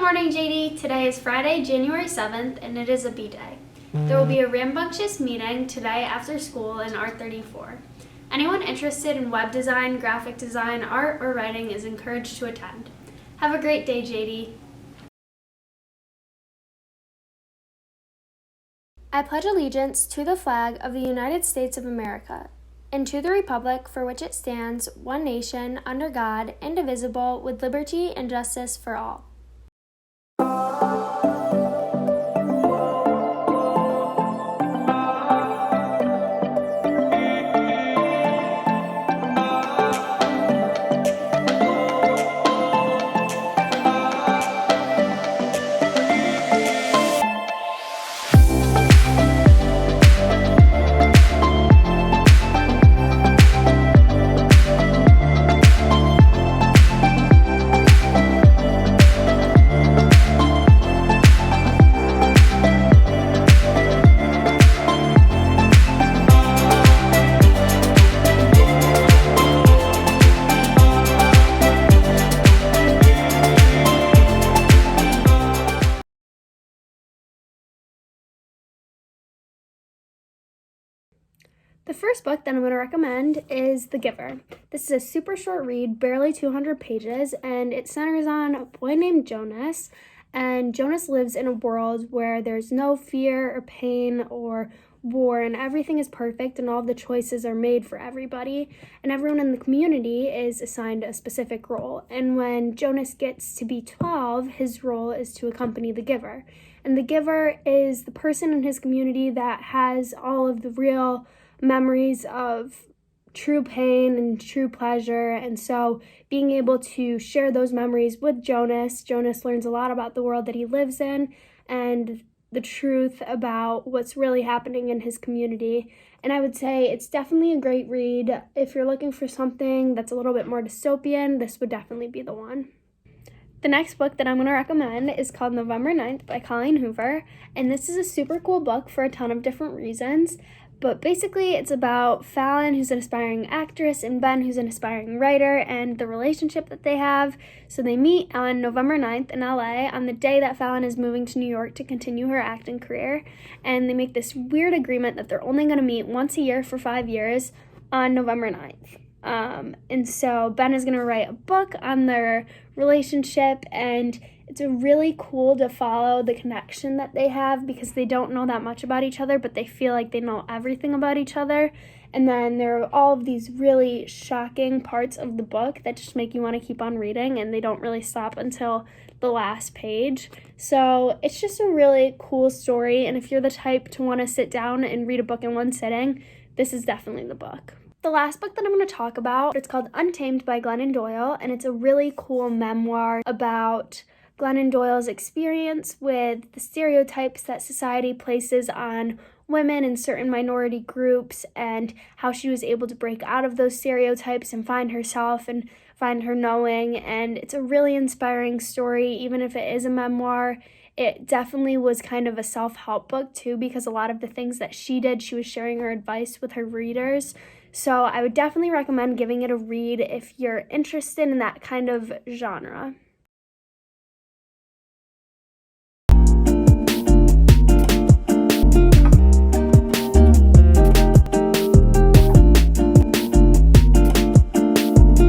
morning, JD. Today is Friday, January 7th, and it is a B-Day. There will be a rambunctious meeting today after school in R34. Anyone interested in web design, graphic design, art, or writing is encouraged to attend. Have a great day, JD. I pledge allegiance to the flag of the United States of America, and to the republic for which it stands, one nation, under God, indivisible, with liberty and justice for all. The first book that I'm going to recommend is The Giver. This is a super short read, barely 200 pages, and it centers on a boy named Jonas. And Jonas lives in a world where there's no fear or pain or war, and everything is perfect, and all of the choices are made for everybody. And everyone in the community is assigned a specific role. And when Jonas gets to be 12, his role is to accompany the Giver. And the Giver is the person in his community that has all of the real memories of true pain and true pleasure, and so being able to share those memories with Jonas learns a lot about the world that he lives in and the truth about what's really happening in his community. And I would say it's definitely a great read. If you're looking for something that's a little bit more dystopian, this would definitely be the one. The next book that I'm going to recommend is called November 9th by Colleen Hoover, and this is a super cool book for a ton of different reasons. But basically, it's about Fallon, who's an aspiring actress, and Ben, who's an aspiring writer, and the relationship that they have. So they meet on November 9th in LA on the day that Fallon is moving to New York to continue her acting career. And they make this weird agreement that they're only going to meet once a year for 5 years on November 9th. And so Ben is going to write a book on their relationship, and it's really cool to follow the connection that they have because they don't know that much about each other, but they feel like they know everything about each other. And then there are all of these really shocking parts of the book that just make you want to keep on reading, and they don't really stop until the last page. So it's just a really cool story, and if you're the type to want to sit down and read a book in one sitting, this is definitely the book. The last book that I'm going to talk about, it's called Untamed by Glennon Doyle, and it's a really cool memoir about Glennon Doyle's experience with the stereotypes that society places on women and certain minority groups, and how she was able to break out of those stereotypes and find herself and find her knowing. And it's a really inspiring story. Even if it is a memoir, it definitely was kind of a self-help book too, because a lot of the things that she did, she was sharing her advice with her readers. So I would definitely recommend giving it a read if you're interested in that kind of genre.